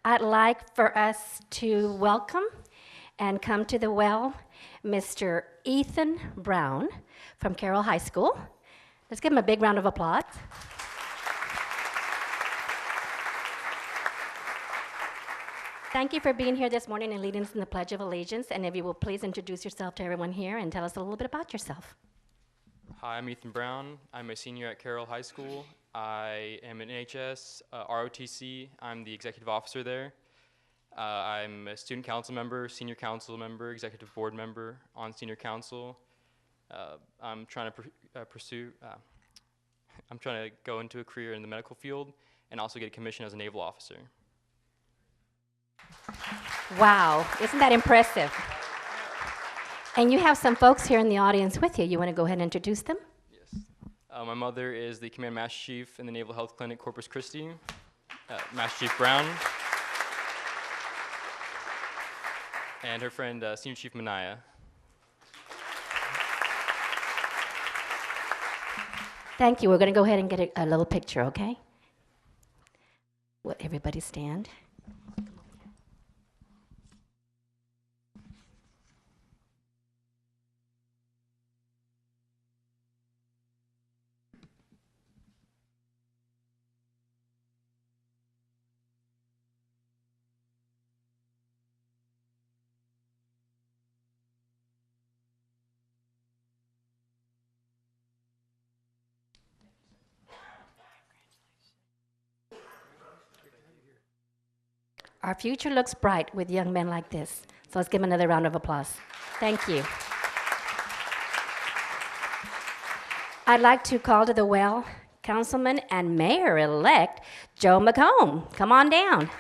I'd like for us to welcome and come to the well Mr. Ethan Brown from Carroll High School. Let's give him a big round of applause. Thank you for being here this morning and leading us in the Pledge of Allegiance. And if you will please introduce yourself to everyone here and tell us a little bit about yourself. Hi, I'm Ethan Brown. I'm a senior at Carroll High School. I am an NHS, ROTC. I'm the executive officer there. I'm a student council member, senior council member, executive board member on senior council. I'm trying to I'm trying to go into a career in the medical field and also get a commission as a naval officer. Wow, isn't that impressive? And you have some folks here in the audience with you. You want to go ahead and introduce them? Yes. My mother is the Command Master Chief in the Naval Health Clinic, Corpus Christi, Master Chief Brown. And her friend, Senior Chief Manaya. Thank you. We're going to go ahead and get a little picture, okay? Will everybody stand? Our future looks bright with young men like this. So let's give them another round of applause. Thank you. I'd like to call to the well Councilman and Mayor-elect Joe McComb. Come on down.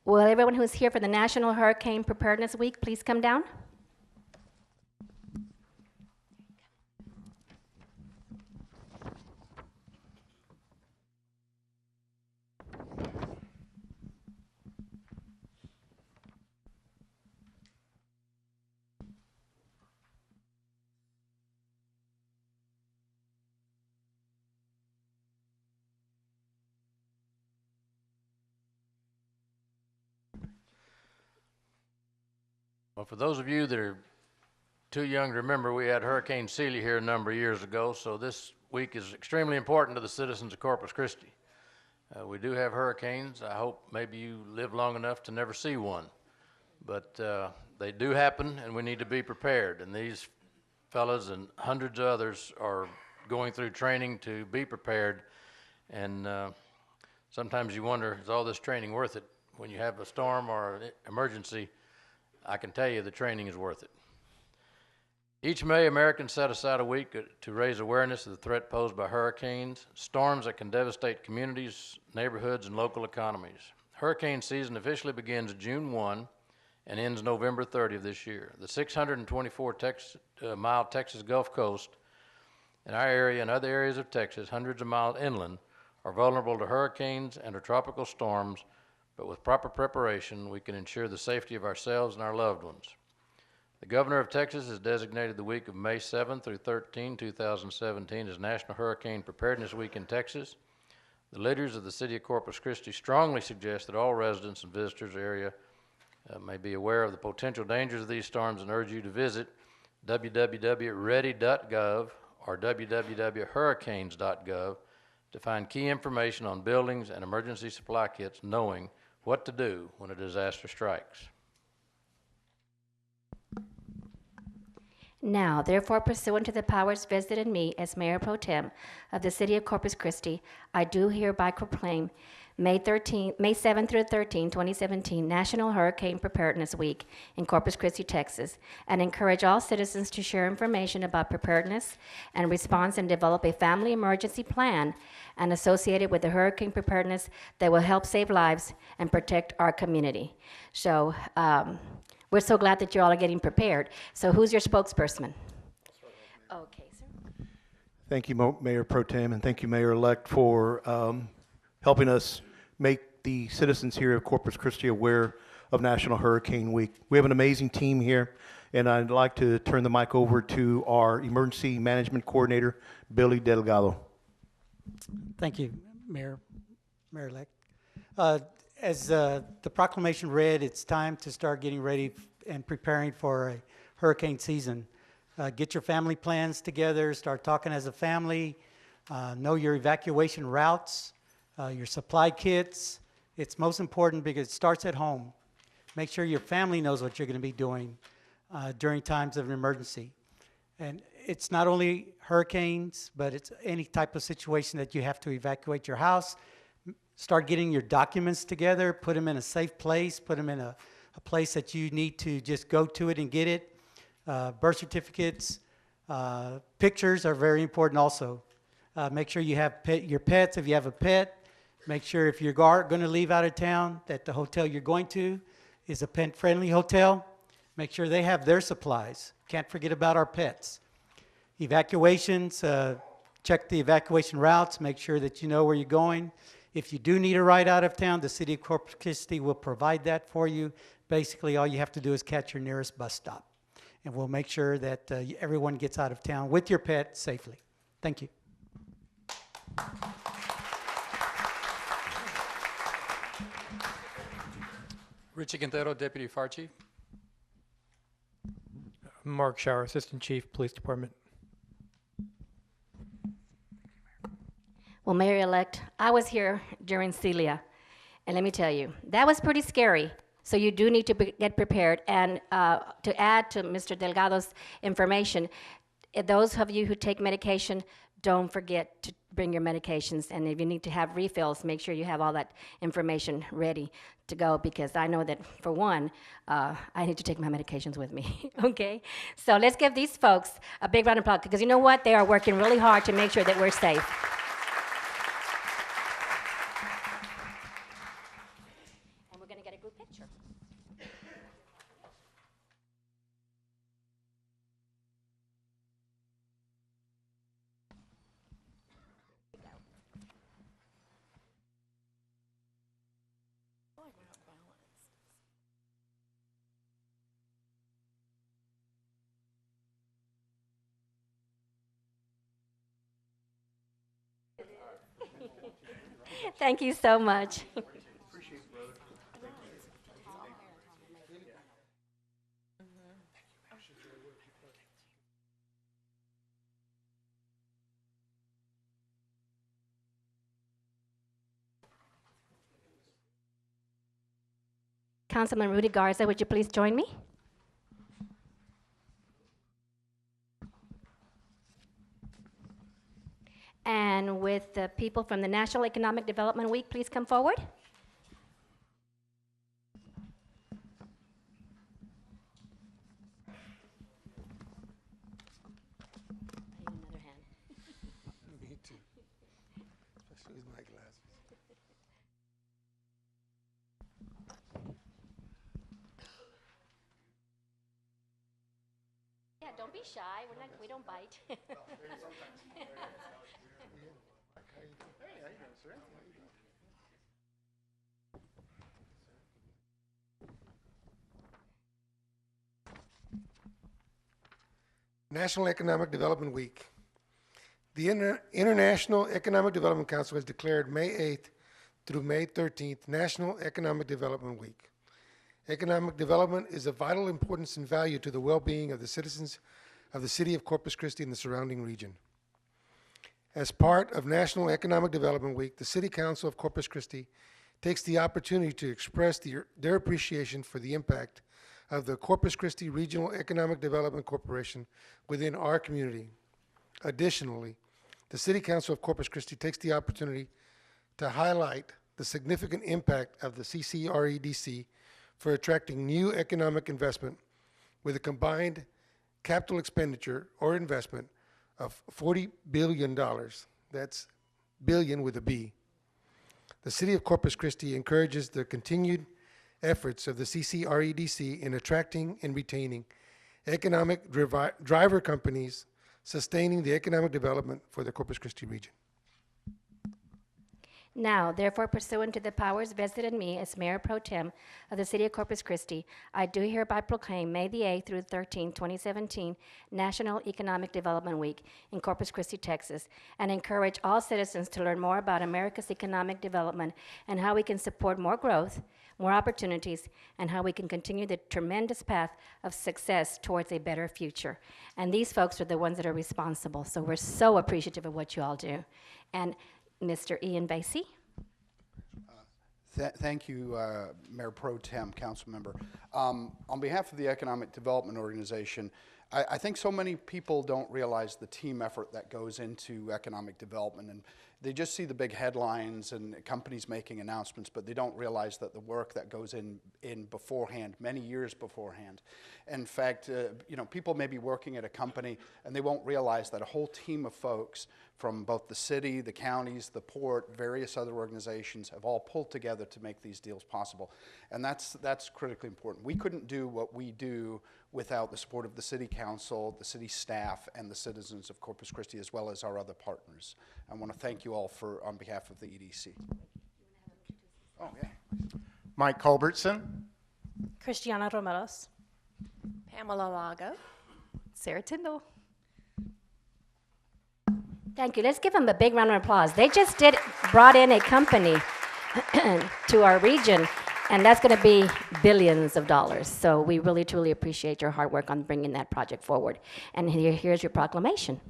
Will everyone who's here for the National Hurricane Preparedness Week please come down? Well, for those of you that are too young to remember, we had Hurricane Celia here a number of years ago, so this week is extremely important to the citizens of Corpus Christi. We do have hurricanes. I hope maybe you live long enough to never see one, but they do happen, and we need to be prepared. And these fellas and hundreds of others are going through training to be prepared, and sometimes you wonder, is all this training worth it? When you have a storm or an emergency, I can tell you the training is worth it. Each May, Americans set aside a week to raise awareness of the threat posed by hurricanes, storms that can devastate communities, neighborhoods, and local economies. Hurricane season officially begins June 1 and ends November 30 of this year. The 624-mile Texas Gulf Coast in our area and other areas of Texas, hundreds of miles inland, are vulnerable to hurricanes and to tropical storms, but with proper preparation, we can ensure the safety of ourselves and our loved ones. The Governor of Texas has designated the week of May 7 through 13, 2017 as National Hurricane Preparedness Week in Texas. The leaders of the city of Corpus Christi strongly suggest that all residents and visitors area may be aware of the potential dangers of these storms and urge you to visit www.ready.gov or www.hurricanes.gov to find key information on buildings and emergency supply kits, knowing what to do when a disaster strikes. Now, therefore, pursuant to the powers vested in me as Mayor Pro Tem of the City of Corpus Christi, I do hereby proclaim May 7 through 13, 2017, National Hurricane Preparedness Week in Corpus Christi, Texas, and encourage all citizens to share information about preparedness and response and develop a family emergency plan and associated with the hurricane preparedness that will help save lives and protect our community. So we're so glad that you all are getting prepared. So who's your spokesperson? Okay, sir. Thank you, Mayor Pro Tem, and thank you, Mayor-elect, for helping us make the citizens here of Corpus Christi aware of National Hurricane Week. We have an amazing team here, and I'd like to turn the mic over to our Emergency Management Coordinator, Billy Delgado. Thank you, Mayor-elect. As the proclamation read, it's time to start getting ready and preparing for a hurricane season. Get your family plans together, start talking as a family, know your evacuation routes, your supply kits. It's most important because it starts at home. Make sure your family knows what you're going to be doing during times of an emergency. And it's not only hurricanes, but it's any type of situation that you have to evacuate your house. Start getting your documents together, put them in a safe place, put them in a place that you need to just go to it and get it. Birth certificates, pictures are very important also. Make sure you have your pets if you have a pet. Make sure if you're going to leave out of town that the hotel you're going to is a pet-friendly hotel. Make sure they have their supplies. Can't forget about our pets. Evacuations, check the evacuation routes. Make sure that you know where you're going. If you do need a ride out of town, the City of Corpus Christi will provide that for you. Basically, all you have to do is catch your nearest bus stop. And we'll make sure that everyone gets out of town with your pet safely. Thank you. Richie Quintero, Deputy Fire Chief. Mark Shower, Assistant Chief, Police Department. Well, Mayor-elect, I was here during Celia, and let me tell you, that was pretty scary. So you do need to get prepared. And to add to Mr. Delgado's information, those of you who take medication, don't forget to bring your medications. And if you need to have refills, make sure you have all that information ready to go, because I know that, for one, I need to take my medications with me, okay? So let's give these folks a big round of applause, because you know what? They are working really hard to make sure that we're safe. And we're gonna get a group picture. Thank you so much. Councilman Rudy Garza, would you please join me? And with the people from the National Economic Development Week, please come forward. Another hand. Me too. Especially with my glasses. Yeah, don't be shy. We don't bite. National Economic Development Week. The International Economic Development Council has declared May 8th through May 13th National Economic Development Week. Economic development is of vital importance and value to the well-being of the citizens of the City of Corpus Christi and the surrounding region. As part of National Economic Development Week, the City Council of Corpus Christi takes the opportunity to express their appreciation for the impact of the Corpus Christi Regional Economic Development Corporation within our community. Additionally, the City Council of Corpus Christi takes the opportunity to highlight the significant impact of the CCREDC for attracting new economic investment with a combined capital expenditure or investment of $40 billion. That's billion with a B. The City of Corpus Christi encourages the continued efforts of the CCREDC in attracting and retaining economic driver companies, sustaining the economic development for the Corpus Christi region. Now, therefore, pursuant to the powers vested in me as Mayor Pro Tem of the City of Corpus Christi, I do hereby proclaim May the 8th through 13th, 2017, National Economic Development Week in Corpus Christi, Texas, and encourage all citizens to learn more about America's economic development and how we can support more growth, more opportunities, and how we can continue the tremendous path of success towards a better future. And these folks are the ones that are responsible, so we're so appreciative of what you all do. And Mr. Ian Basie. Thank you, Mayor Pro Tem, Council Member. On behalf of the Economic Development Organization, I think so many people don't realize the team effort that goes into economic development, and they just see the big headlines and companies making announcements, but they don't realize that the work that goes in beforehand, many years beforehand. In fact, people may be working at a company and they won't realize that a whole team of folks from both the city, the counties, the port, various other organizations have all pulled together to make these deals possible. And that's critically important. We couldn't do what we do without the support of the City Council, the city staff, and the citizens of Corpus Christi, as well as our other partners. I want to thank you all on behalf of the EDC. Oh, yeah. Mike Culbertson. Christiana Romeros. Pamela Lago. Sarah Tyndall. Thank you. Let's give them a big round of applause. They just brought in a company to our region, and that's going to be billions of dollars. So we really, truly appreciate your hard work on bringing that project forward. And here's your proclamation.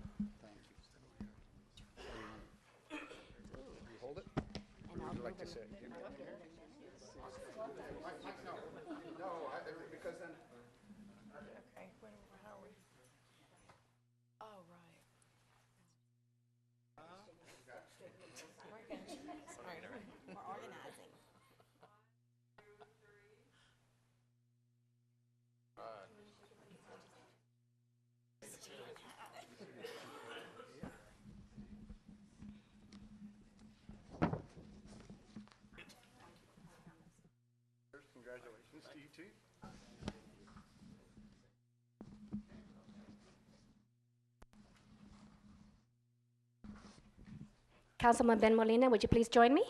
Congratulations to you too. Councilman Ben Molina, would you please join me?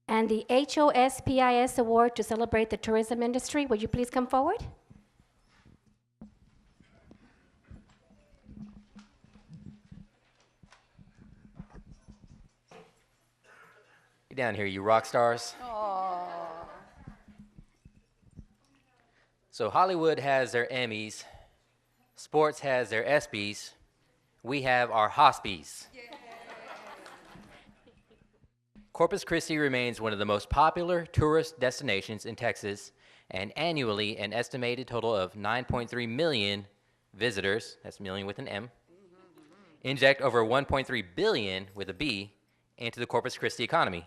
And the HOSPIS Award to celebrate the tourism industry, would you please come forward? Get down here, you rock stars. Aww. So Hollywood has their Emmys, sports has their ESPYs, we have our HOSPiS. Yeah. Corpus Christi remains one of the most popular tourist destinations in Texas, and annually an estimated total of 9.3 million visitors, that's million with an M, inject over 1.3 billion with a B into the Corpus Christi economy.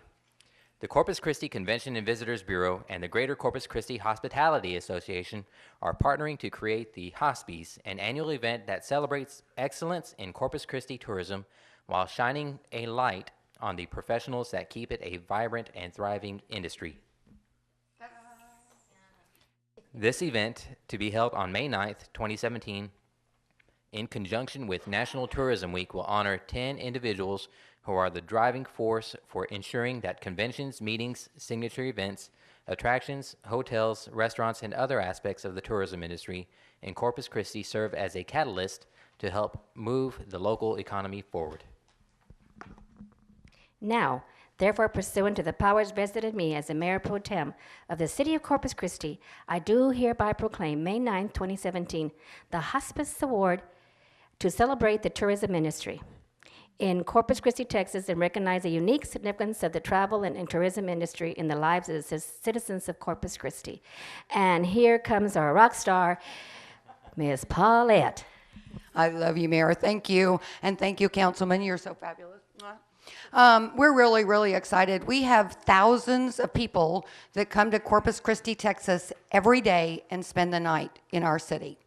The Corpus Christi Convention and Visitors Bureau and the Greater Corpus Christi Hospitality Association are partnering to create the HOSPiS, an annual event that celebrates excellence in Corpus Christi tourism while shining a light on the professionals that keep it a vibrant and thriving industry. This event, to be held on May 9th, 2017, in conjunction with National Tourism Week, will honor 10 individuals who are the driving force for ensuring that conventions, meetings, signature events, attractions, hotels, restaurants, and other aspects of the tourism industry in Corpus Christi serve as a catalyst to help move the local economy forward. Now, therefore, pursuant to the powers vested in me as the Mayor Pro Tem of the City of Corpus Christi, I do hereby proclaim May 9, 2017, the HOSPiS Award to celebrate the tourism industry in Corpus Christi, Texas, and recognize the unique significance of the travel and tourism industry in the lives of the citizens of Corpus Christi. And here comes our rock star, Ms. Paulette. I love you, Mayor. Thank you. And thank you, Councilman. You're so fabulous. We're really, really excited. We have thousands of people that come to Corpus Christi, Texas every day and spend the night in our city.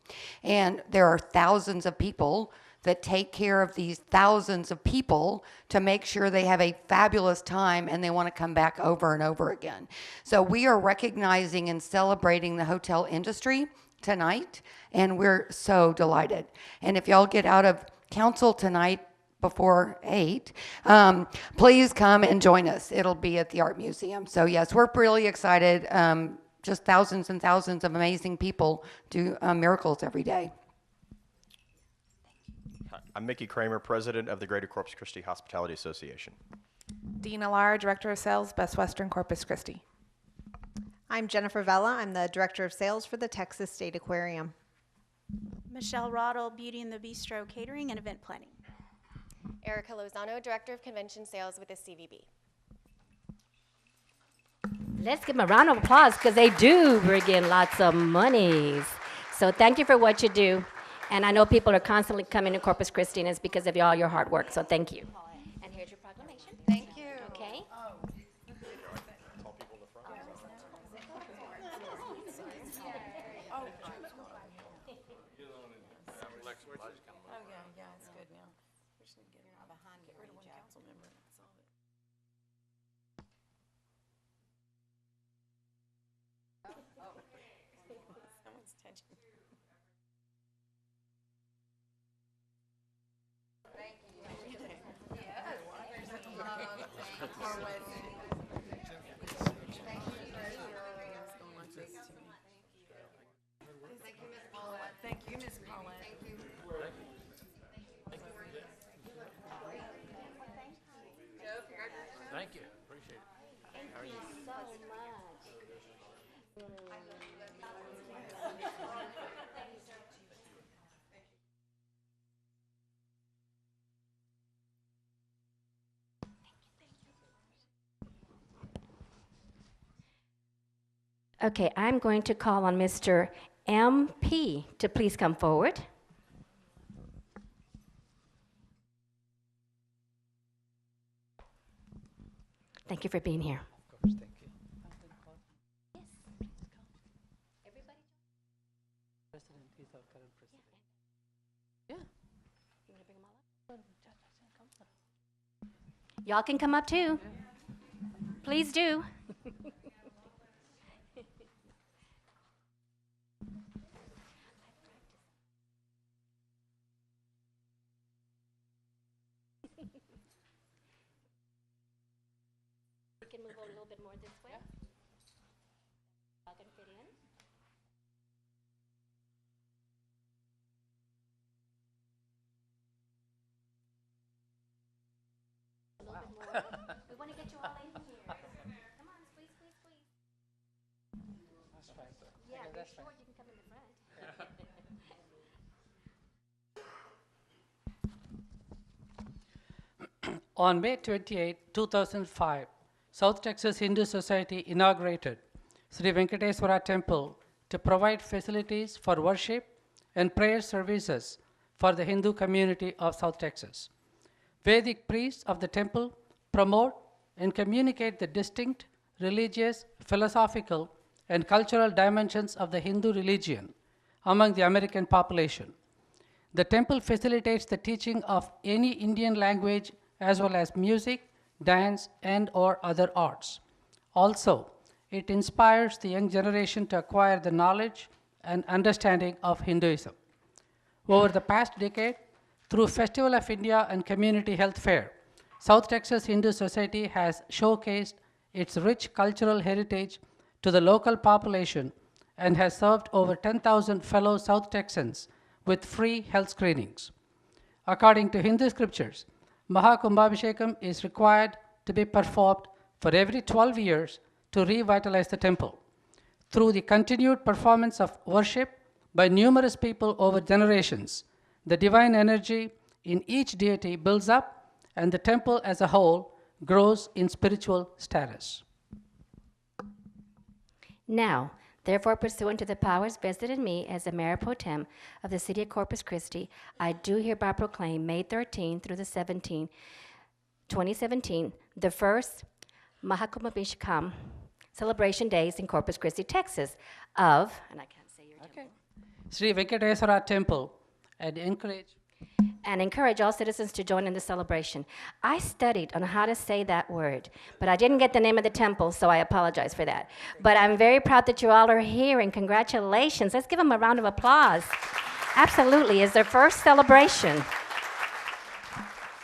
And there are thousands of people that take care of these thousands of people to make sure they have a fabulous time and they want to come back over and over again. So we are recognizing and celebrating the hotel industry tonight, and we're so delighted. And if y'all get out of council tonight, before 8, please come and join us. It'll be at the Art Museum. So yes, we're really excited. Just thousands and thousands of amazing people do miracles every day. Hi, I'm Mickey Kramer, President of the Greater Corpus Christi Hospitality Association. Dina Lara, Director of Sales, Best Western Corpus Christi. I'm Jennifer Vella. I'm the Director of Sales for the Texas State Aquarium. Michelle Roddle, Beauty and the Bistro Catering and Event Planning. Erica Lozano, Director of Convention Sales with the CVB. Let's give them a round of applause because they do bring in lots of monies. So thank you for what you do. And I know people are constantly coming to Corpus Christi, and it's because of all your hard work. So thank you. And here's your proclamation. Thank you. Okay. Thank you, Ms. Paulette. Thank you. Appreciate it. Thank you so much. Okay, I'm going to call on Mr. MP to please come forward. Thank you for being here. Of course, thank you. Yes. Everybody? President, he's our current president. Yeah. You want to bring them all up? Y'all can come up too. Please do. We can move a little bit more this way. Y'all can fit in. A little bit more. We want to get you all in here. Come on, squeeze, squeeze, squeeze. That's right. Yeah, that's you're short, you can come in the front. On May 28, 2005, South Texas Hindu Society inaugurated Sri Venkateswara Temple to provide facilities for worship and prayer services for the Hindu community of South Texas. Vedic priests of the temple promote and communicate the distinct religious, philosophical, and cultural dimensions of the Hindu religion among the American population. The temple facilitates the teaching of any Indian language as well as music, dance, and/or other arts. Also, it inspires the young generation to acquire the knowledge and understanding of Hinduism. Over the past decade, through Festival of India and Community Health Fair, South Texas Hindu Society has showcased its rich cultural heritage to the local population and has served over 10,000 fellow South Texans with free health screenings. According to Hindu scriptures, Mahakumbhabhishekam is required to be performed for every 12 years to revitalize the temple. Through the continued performance of worship by numerous people over generations, the divine energy in each deity builds up and the temple as a whole grows in spiritual status. Now, therefore, pursuant to the powers vested in me as the Mayor Pro Tem of the City of Corpus Christi, I do hereby proclaim May 13 through the 17th, 2017, the first Mahakumbhabhishekam celebration days in Corpus Christi, Texas, of, and I can't say your temple. Sri Venkateswara Temple, and encourage all citizens to join in the celebration. I studied on how to say that word, but I didn't get the name of the temple, so I apologize for that. But I'm very proud that you all are here, and congratulations. Let's give them a round of applause. Absolutely, it's their first celebration.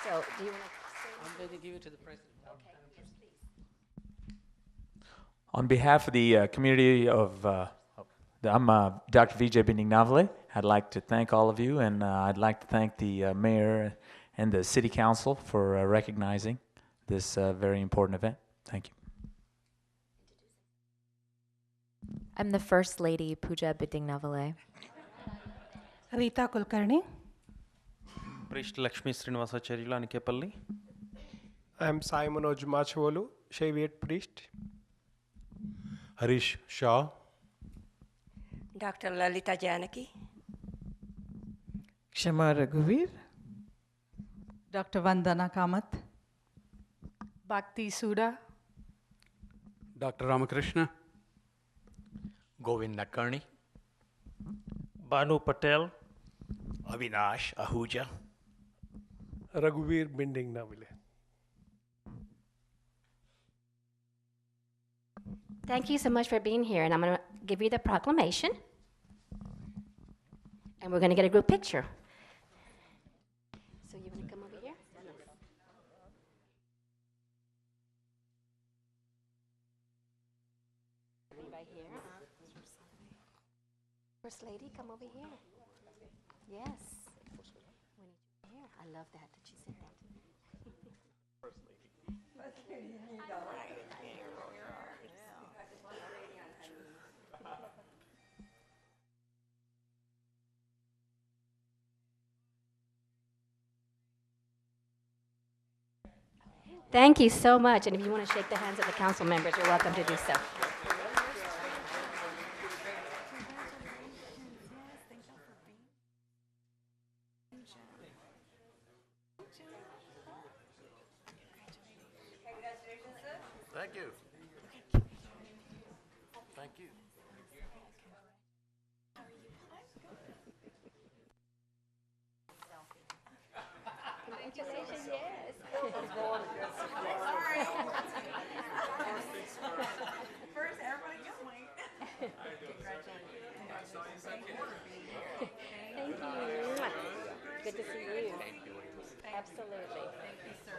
So So do you want to? I'm going to give it to the president. On behalf of the community of, I'm Dr. Vijay Bindingnavale. I'd like to thank all of you, and I'd like to thank the mayor and the city council for recognizing this very important event. Thank you. I'm the First Lady, Pooja Bindingnavale. Rita Kulkarni. Priest Lakshmi Srinivasacharya Anikepalli. I'm Simon Ojmachwolu, Shaviate priest. Harish Shah. Dr. Lalita Janaki. Kshama Raghuveer. Dr. Vandana Kamath. Bhakti Suda. Dr. Ramakrishna. Govind Nadkarni. Banu Patel. Avinash Ahuja. Raghuveer Bindingnavale. Thank you so much for being here, and I'm going to give you the proclamation. And we're going to get a group picture. So you want to come over here? Right here. First Lady, come over here. Yes. We need you here. I love that she said that. First Lady. First Lady. Thank you so much. And if you want to shake the hands of the council members, you're welcome to do so. Thank you. Thank you. Congratulations, yes. First, everybody just wait. Thank you. Good to see you. Absolutely. Thank you, sir.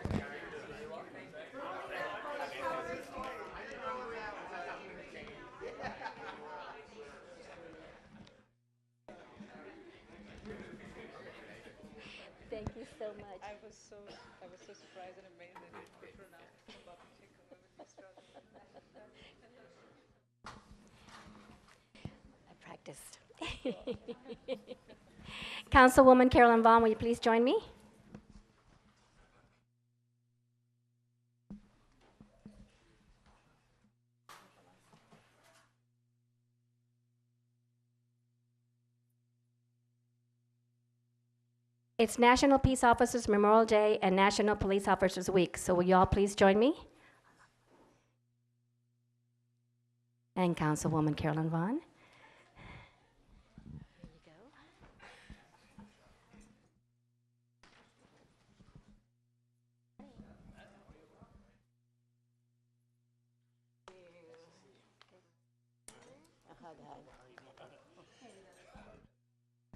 Thank you so much. I was so surprised and amazed that you pronounced Mahakumbhabhishekam with this I practiced. Councilwoman Carolyn Vaughn, will you please join me? It's National Peace Officers Memorial Day and National Police Officers Week, so will you all please join me? And Councilwoman Carolyn Vaughn. Here you go.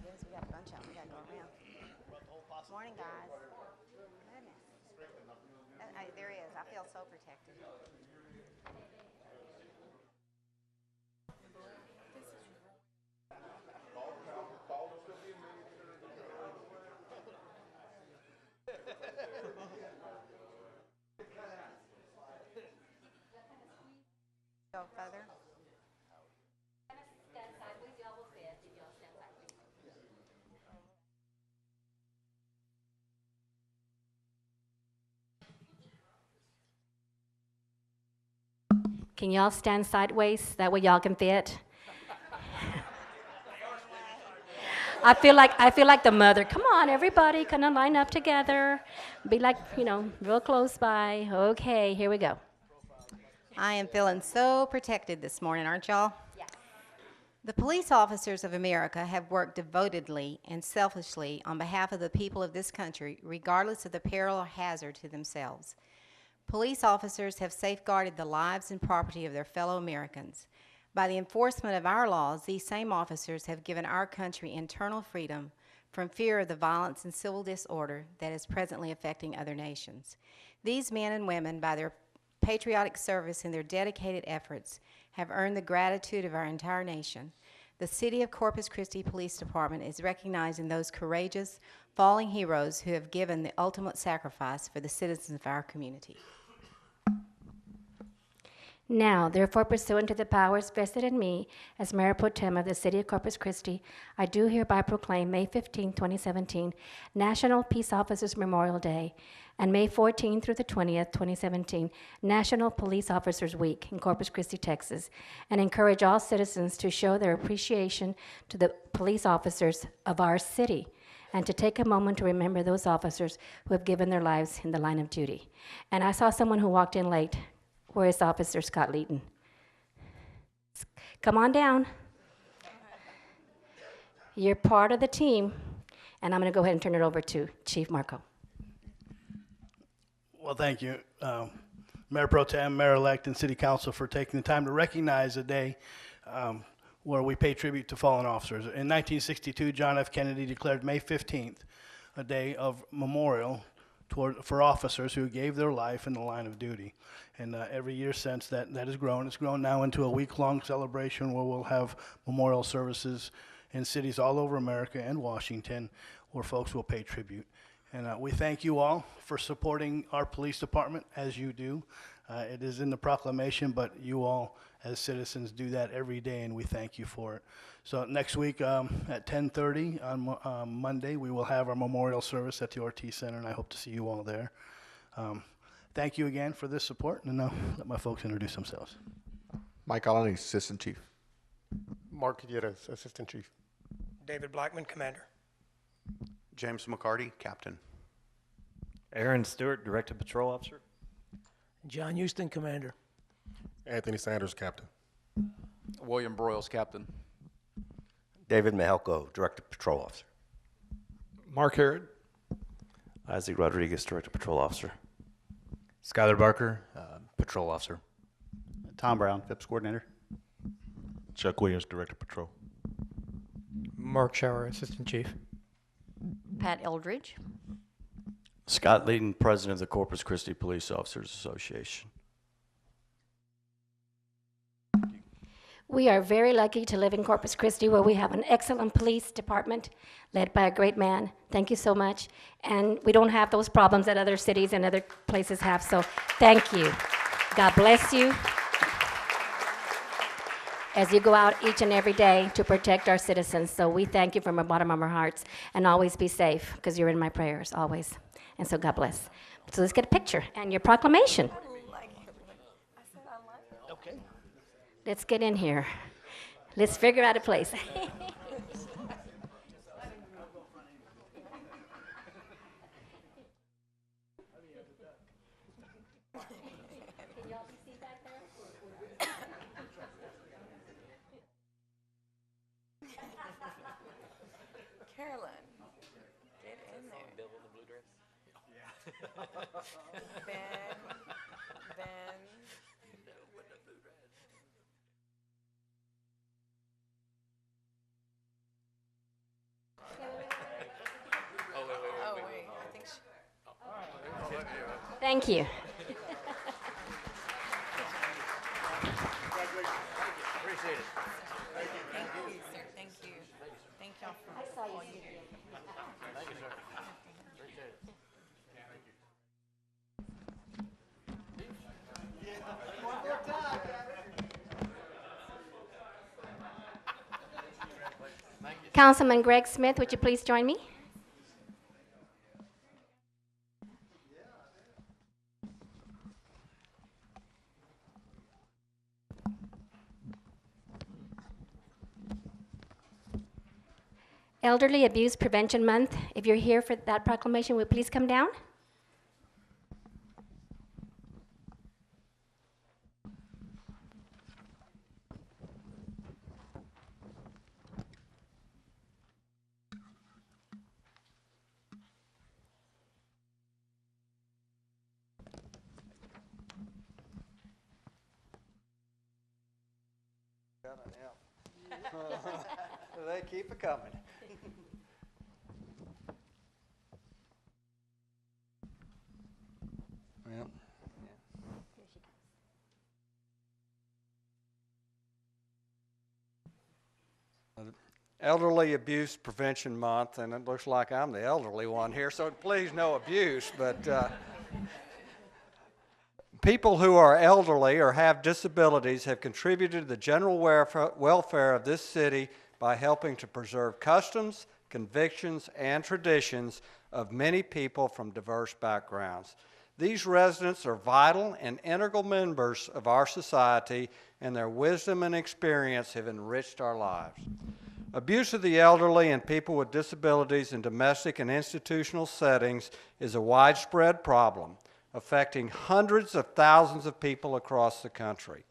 Yes, we got a bunch of them. We got to go around. Morning, guys. Goodness. There he is. I feel so protected. Go further. Can y'all stand sideways? That way y'all can fit. I feel like the mother. Come on, everybody, kind of line up together. Be like, real close by. Okay, here we go. I am feeling so protected this morning, aren't y'all? Yes. The police officers of America have worked devotedly and selfishly on behalf of the people of this country, regardless of the peril or hazard to themselves. Police officers have safeguarded the lives and property of their fellow Americans. By the enforcement of our laws, these same officers have given our country internal freedom, from fear of the violence and civil disorder that is presently affecting other nations. These men and women, by their patriotic service and their dedicated efforts, have earned the gratitude of our entire nation. The City of Corpus Christi Police Department is recognizing those courageous, fallen heroes who have given the ultimate sacrifice for the citizens of our community. Now, therefore, pursuant to the powers vested in me as Mayor Pro Tem of the City of Corpus Christi, I do hereby proclaim May 15, 2017, National Peace Officers Memorial Day, and May 14 through the 20th, 2017, National Police Officers Week in Corpus Christi, Texas, and encourage all citizens to show their appreciation to the police officers of our city, and to take a moment to remember those officers who have given their lives in the line of duty. And I saw someone who walked in late. Where is Officer Scott Leeton? Come on down. You're part of the team, and I'm going to go ahead and turn it over to Chief Marco. Well, thank you, Mayor Pro Tem, Mayor-elect, and City Council for taking the time to recognize a day where we pay tribute to fallen officers. In 1962, John F. Kennedy declared May 15th a day of memorial for officers who gave their life in the line of duty. And every year since that has grown. It's grown now into a week-long celebration where we'll have memorial services in cities all over America and Washington where folks will pay tribute. And we thank you all for supporting our police department as you do. It is in the proclamation, but you all as citizens do that every day, and we thank you for it. So next week at 10:30 on Monday, we will have our memorial service at the Ortiz Center, and I hope to see you all there. Thank you again for this support, and now let my folks introduce themselves. Mike Allen, Assistant Chief. Mark Gutierrez, Assistant Chief. David Blackman, Commander. James McCarty, Captain. Aaron Stewart, Director Patrol Officer. John Houston, Commander. Anthony Sanders, Captain. William Broyles, Captain. David Mahalko, Director Patrol Officer. Mark Herod. Isaac Rodriguez, Director Patrol Officer. Skylar Barker, Patrol Officer. Tom Brown, FIPS Coordinator. Chuck Williams, Director Patrol. Mark Shower, Assistant Chief. Pat Eldridge. Scott Leeton, President of the Corpus Christi Police Officers Association. We are very lucky to live in Corpus Christi, where we have an excellent police department led by a great man. Thank you so much. And we don't have those problems that other cities and other places have, so thank you. God bless you as you go out each and every day to protect our citizens. So we thank you from the bottom of our hearts, and always be safe, because you're in my prayers, always. And so God bless. So let's get a picture and your proclamation. Okay. Let's get in here. Let's figure out a place. Carolyn, get in there. Bill in the blue dress? Ben. Oh, wait, I think she... Thank you. Appreciate it. Thank you, sir. Thank you. Thank y'all for all you do. Thank you, sir. Appreciate it. Councilman Greg Smith, would you please join me? Elderly Abuse Prevention Month. If you're here for that proclamation, would you please come down? They keep it coming. Elderly Abuse Prevention Month, and it looks like I'm the elderly one here, so please no abuse, but people who are elderly or have disabilities have contributed to the general welfare of this city by helping to preserve customs, convictions, and traditions of many people from diverse backgrounds. These residents are vital and integral members of our society, and their wisdom and experience have enriched our lives. Abuse of the elderly and people with disabilities in domestic and institutional settings is a widespread problem, affecting hundreds of thousands of people across the country.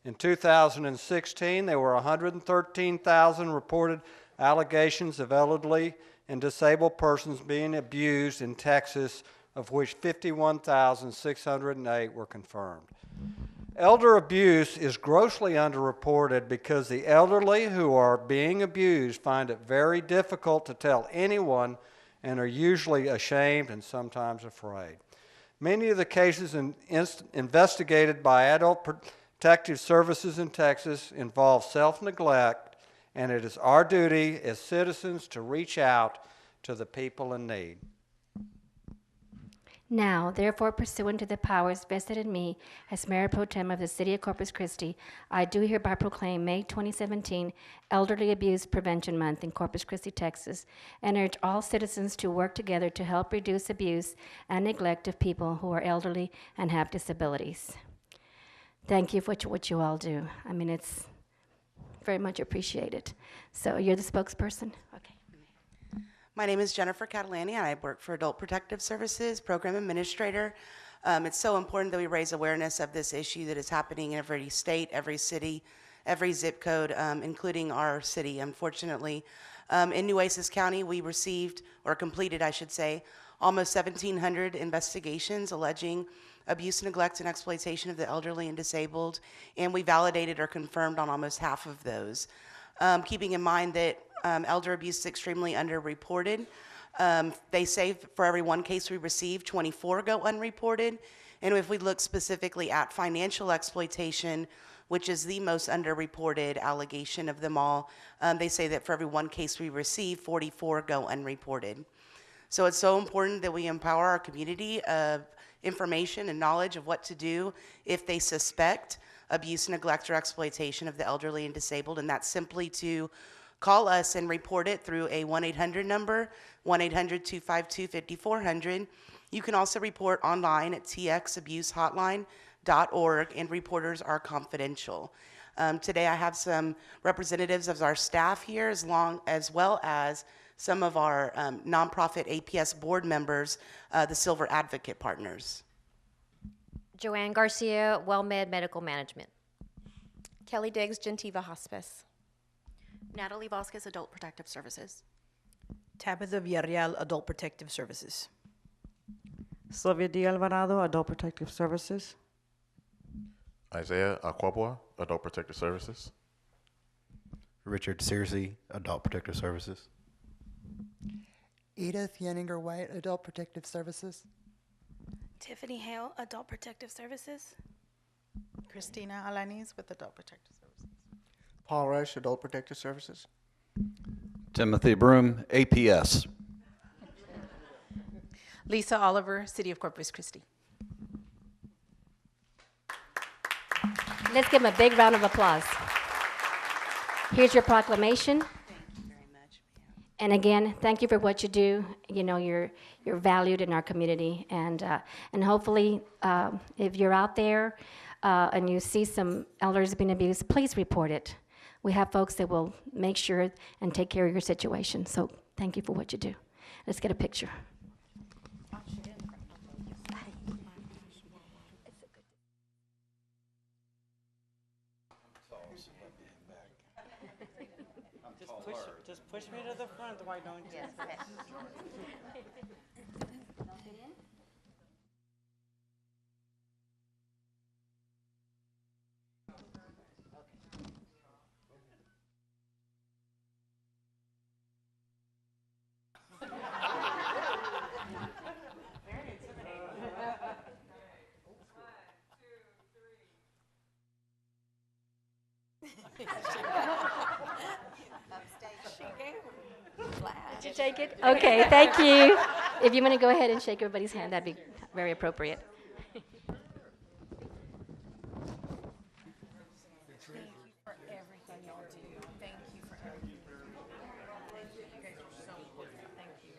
In 2016, there were 113,000 reported allegations of elderly and disabled persons being abused in Texas, of which 51,608 were confirmed. Elder abuse is grossly underreported because the elderly who are being abused find it very difficult to tell anyone and are usually ashamed and sometimes afraid. Many of the cases investigated by Adult Protective Services in Texas involve self-neglect, and it is our duty as citizens to reach out to the people in need. Now, therefore, pursuant to the powers vested in me as Mayor Pro Tem of the City of Corpus Christi, I do hereby proclaim May 2017 Elderly Abuse Prevention Month in Corpus Christi, Texas, and urge all citizens to work together to help reduce abuse and neglect of people who are elderly and have disabilities. Thank you for what you all do. I mean, it's very much appreciated. So you're the spokesperson? Okay. My name is Jennifer Catalani, and I work for Adult Protective Services, Program Administrator. It's so important that we raise awareness of this issue that is happening in every state, every city, every zip code, including our city, unfortunately. In Nueces County, we received, or completed, I should say, almost 1,700 investigations alleging abuse, neglect, and exploitation of the elderly and disabled, and we validated or confirmed on almost half of those. Keeping in mind that elder abuse is extremely underreported. They say for every one case we receive, 24 go unreported. And if we look specifically at financial exploitation, which is the most underreported allegation of them all, they say that for every one case we receive, 44 go unreported. So it's so important that we empower our community of information and knowledge of what to do if they suspect abuse, neglect, or exploitation of the elderly and disabled, and that's simply to call us and report it through a 1-800 number, 1-800-252-5400. You can also report online at txabusehotline.org, and reporters are confidential. Today I have some representatives of our staff here, as well as some of our nonprofit APS board members, the Silver Advocate Partners. Joanne Garcia, WellMed Medical Management. Kelly Diggs, Gentiva Hospice. Natalie Vasquez, Adult Protective Services. Tabitha Villarreal, Adult Protective Services. Sylvia D. Alvarado, Adult Protective Services. Isaiah Aquabua, Adult Protective Services. Richard Searcy, Adult Protective Services. Edith Yenninger White, Adult Protective Services. Tiffany Hale, Adult Protective Services. Christina Alanis with Adult Protective Services. Paul Rush, Adult Protective Services. Timothy Broom, APS. Lisa Oliver, City of Corpus Christi. Let's give them a big round of applause. Here's your proclamation. Thank you very much, ma'am. And again, thank you for what you do. You know, you're valued in our community, and hopefully, if you're out there and you see some elders being abused, please report it. We have folks that will make sure and take care of your situation. So thank you for what you do. Let's get a picture. Just push me to the front, why don't you? Yes, okay. to shake it? Okay, thank you. If you want to go ahead and shake everybody's hand, that'd be very appropriate. Thank you for everything y'all do. Thank you for everything. You guys are so important. Thank you.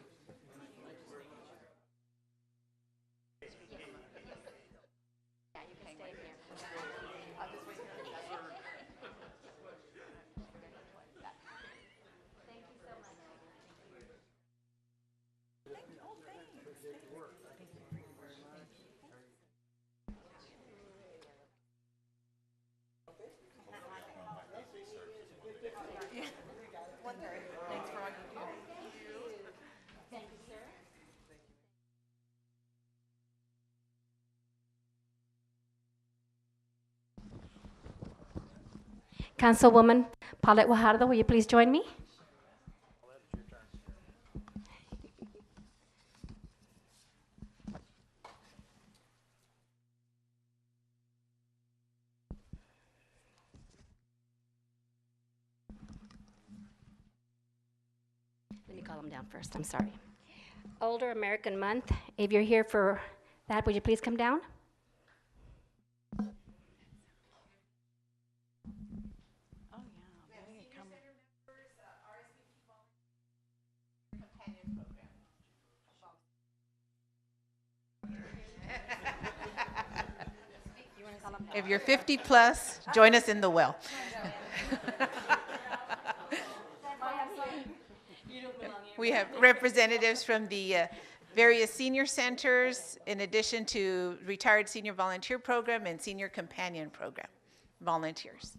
Thanks for all you do. Thank you, sir. Councilwoman Paulette Guajardo, will you please join me? Let me call them down first, I'm sorry. Older American Month, if you're here for that, would you please come down? If you're 50 plus, join us in the well. We have representatives from the various senior centers, in addition to retired senior volunteer program and senior companion program volunteers.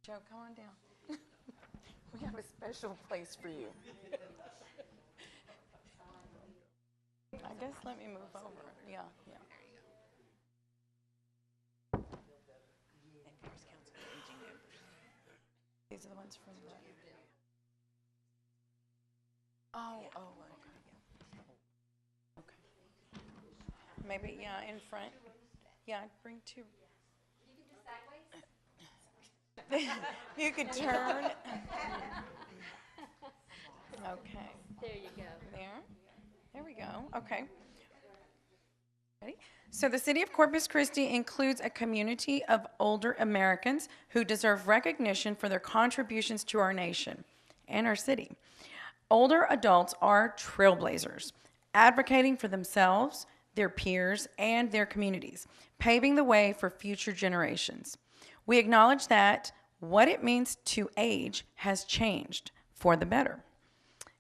Joe, come on down. We have a special place for you. I guess let me move over. Yeah, yeah. These are the ones from the... Oh, okay. Maybe, yeah, in front. Yeah, bring two. You could turn. Okay. There you go. There we go. Okay. Ready? So the city of Corpus Christi includes a community of older Americans who deserve recognition for their contributions to our nation and our city. Older adults are trailblazers, advocating for themselves, their peers, and their communities, paving the way for future generations. We acknowledge that what it means to age has changed for the better.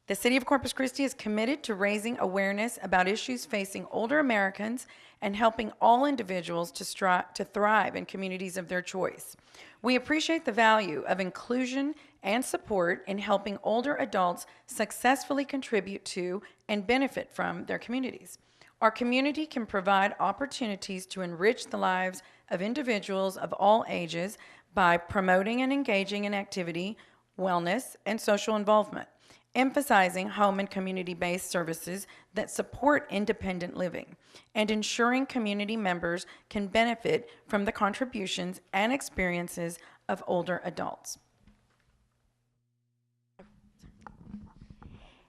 The City of Corpus Christi is committed to raising awareness about issues facing older Americans and helping all individuals to thrive in communities of their choice. We appreciate the value of inclusion and support in helping older adults successfully contribute to and benefit from their communities. Our community can provide opportunities to enrich the lives of individuals of all ages by promoting and engaging in activity, wellness, and social involvement, emphasizing home and community-based services that support independent living, and ensuring community members can benefit from the contributions and experiences of older adults.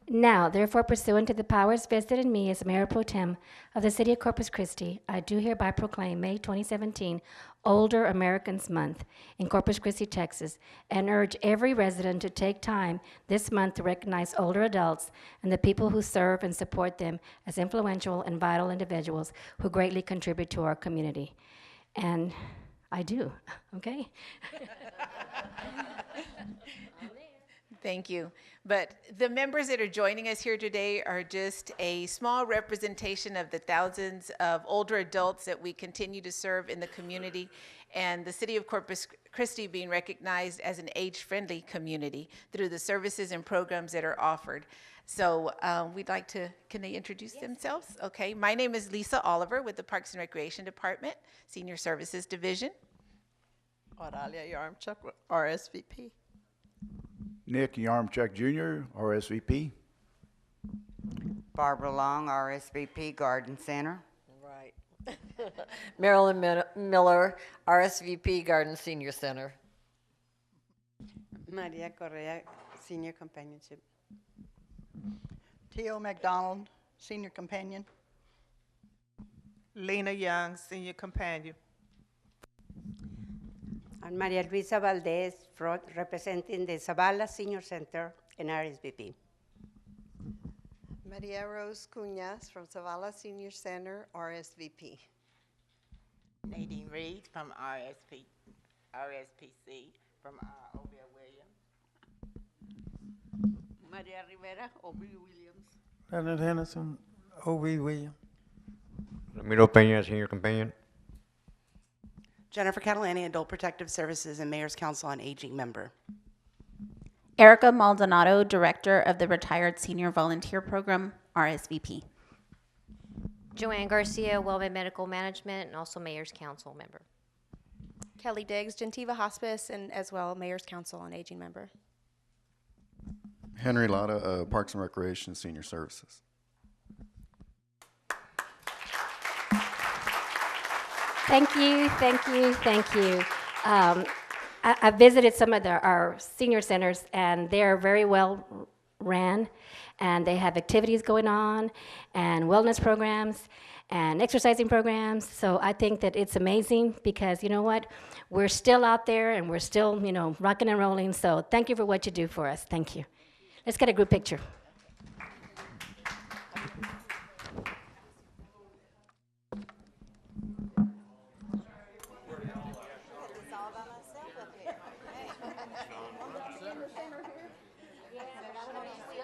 Now, therefore, pursuant to the powers vested in me as Mayor Pro Tem of the City of Corpus Christi, I do hereby proclaim May 2017 Older Americans Month in Corpus Christi, Texas, and urge every resident to take time this month to recognize older adults and the people who serve and support them as influential and vital individuals who greatly contribute to our community. And I do, okay? Thank you. But the members that are joining us here today are just a small representation of the thousands of older adults that we continue to serve in the community, and the City of Corpus Christi being recognized as an age-friendly community through the services and programs that are offered. So we'd like to, can they introduce themselves? Okay, my name is Lisa Oliver with the Parks and Recreation Department, Senior Services Division. Oralia Yarmchuk, RSVP. Nick Yarmchuk Jr., RSVP. Barbara Long, RSVP, Garden Center. Right. Marilyn Miller, RSVP Garden Senior Center. Maria Correa, Senior Companionship. T.O. McDonald, Senior Companion. Lena Young, Senior Companion. And Maria Luisa Valdez, representing the Zavala Senior Center and RSVP. Maria Rose Cuñas from Zavala Senior Center, RSVP. Nadine Reed from RSPC from Obia Williams. Maria Rivera, Obia Williams. Leonard Henderson, O.B. Williams. Ramiro Peña, Senior Companion. Jennifer Catalani, Adult Protective Services and Mayor's Council on Aging member. Erica Maldonado, Director of the Retired Senior Volunteer Program, RSVP. Joanne Garcia, Wellmed Medical Management, and also Mayor's Council member. Kelly Diggs, Gentiva Hospice, and as well Mayor's Council on Aging member. Henry Latta, Parks and Recreation Senior Services. Thank you, thank you, thank you. I visited some of our senior centers, and they're very well ran, and they have activities going on, and wellness programs, and exercising programs. So I think that it's amazing because, you know what, we're still out there, and we're still, you know, rocking and rolling. So thank you for what you do for us. Thank you. Let's get a group picture.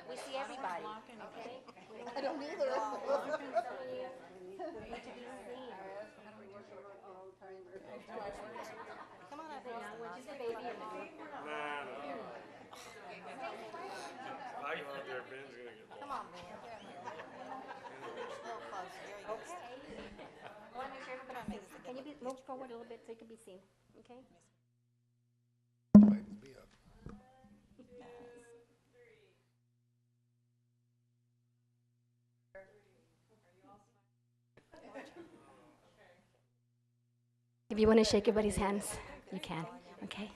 We see everybody. Okay? I don't either. Come on up here. I want you to baby in the group. Come on, Ben. Okay. I want to make sure everybody sees. Can you move forward a little bit so you can be seen? Okay? If you want to shake everybody's hands, you can. Okay?